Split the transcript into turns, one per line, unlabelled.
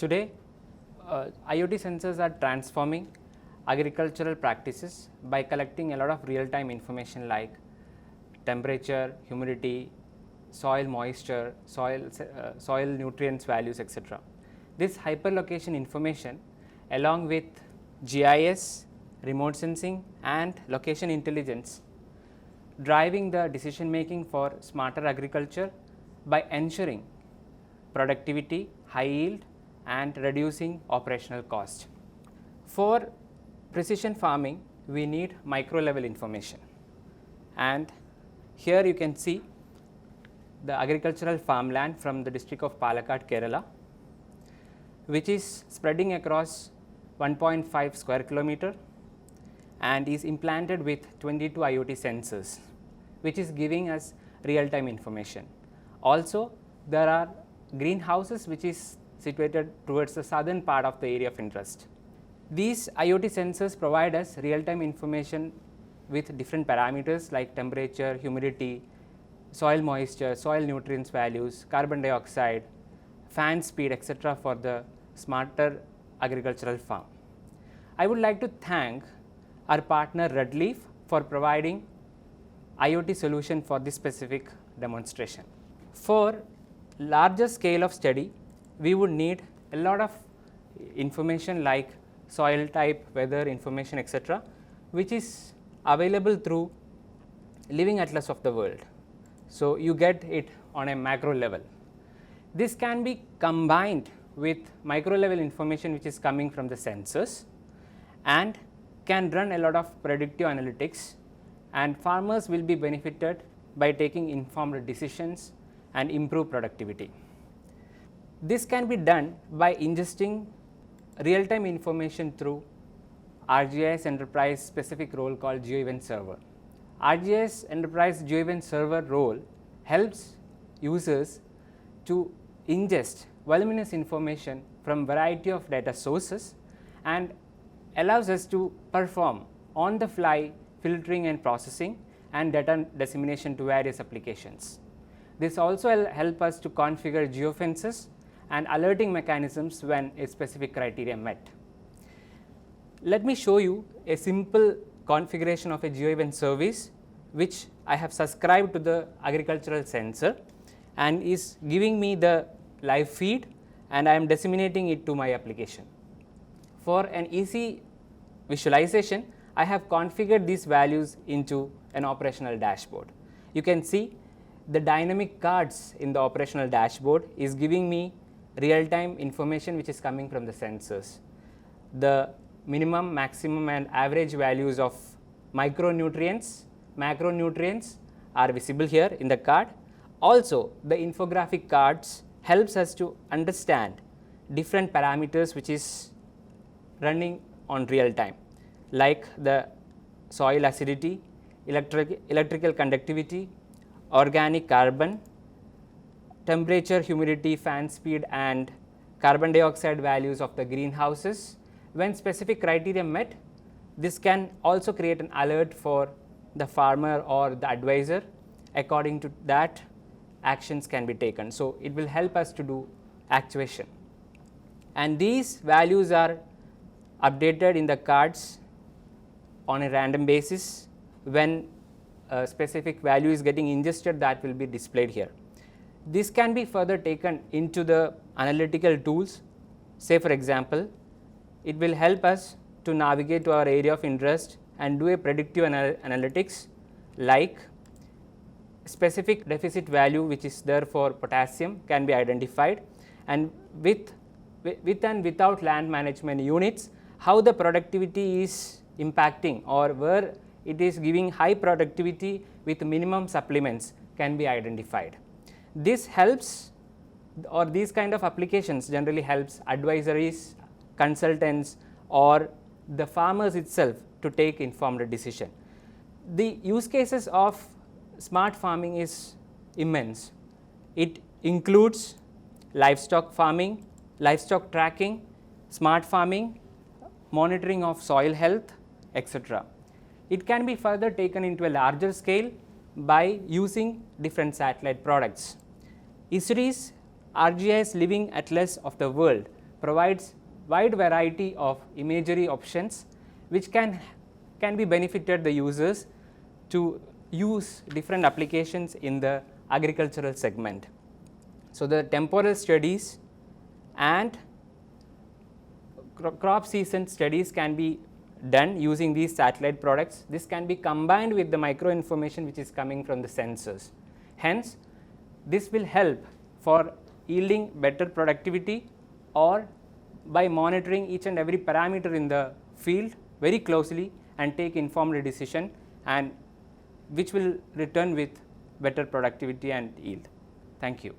Today, IoT sensors are transforming agricultural practices by collecting a lot of real-time information like temperature, humidity, soil moisture, soil nutrients values, etc. This hyperlocation information along with GIS, remote sensing and location intelligence driving the decision making for smarter agriculture by ensuring productivity, high yield and reducing operational cost. For precision farming, we need micro level information, and here you can see the agricultural farmland from the district of Palakkad, Kerala, which is spreading across 1.5 square kilometer and is implanted with 22 IoT sensors, which is giving us real time information. Also, there are greenhouses which is situated towards the southern part of the area of interest. These IoT sensors provide us real time information with different parameters like temperature, humidity, soil moisture, soil nutrients values, carbon dioxide, fan speed, etc. for the smarter agricultural farm. I would like to thank our partner Redleaf for providing IoT solution for this specific demonstration. For larger scale of study, we would need a lot of information like soil type, weather information, etc., which is available through Living Atlas of the World. So, you get it on a macro level. This can be combined with micro level information which is coming from the sensors and can run a lot of predictive analytics, and farmers will be benefited by taking informed decisions and improve productivity. This can be done by ingesting real time information through ArcGIS Enterprise specific role called GeoEvent Server. ArcGIS Enterprise GeoEvent Server role helps users to ingest voluminous information from variety of data sources and allows us to perform on the fly filtering and processing and data dissemination to various applications. This also help us to configure geofences and alerting mechanisms when a specific criteria met. Let me show you a simple configuration of a GeoEvent service which I have subscribed to the agricultural sensor and is giving me the live feed, and I am disseminating it to my application. For an easy visualization, I have configured these values into an operational dashboard. You can see the dynamic cards in the operational dashboard is giving me real time information which is coming from the sensors. The minimum, maximum and average values of micronutrients, macronutrients are visible here in the card. Also, the infographic cards helps us to understand different parameters which is running on real time, like the soil acidity, electrical conductivity, organic carbon, temperature, humidity, fan speed and carbon dioxide values of the greenhouses. When specific criteria met, this can also create an alert for the farmer or the advisor. According to that, actions can be taken. So, it will help us to do actuation, and these values are updated in the cards on a random basis. When a specific value is getting ingested, that will be displayed here. This can be further taken into the analytical tools. Say for example, it will help us to navigate to our area of interest and do a predictive analytics like specific deficit value which is there for potassium can be identified, and with and without land management units, how the productivity is impacting or where it is giving high productivity with minimum supplements can be identified. This helps, or these kind of applications generally helps advisories, consultants or the farmers itself to take informed decision. The use cases of smart farming is immense. It includes livestock farming, livestock tracking, smart farming, monitoring of soil health, etc. It can be further taken into a larger scale by using different satellite products. ISRI's ArcGIS Living Atlas of the World provides wide variety of imagery options which can be benefited the users to use different applications in the agricultural segment. So, the temporal studies and crop season studies can be done using these satellite products. This can be combined with the micro information which is coming from the sensors. Hence, this will help for yielding better productivity or by monitoring each and every parameter in the field very closely and take informed decision, and which will return with better productivity and yield. Thank you.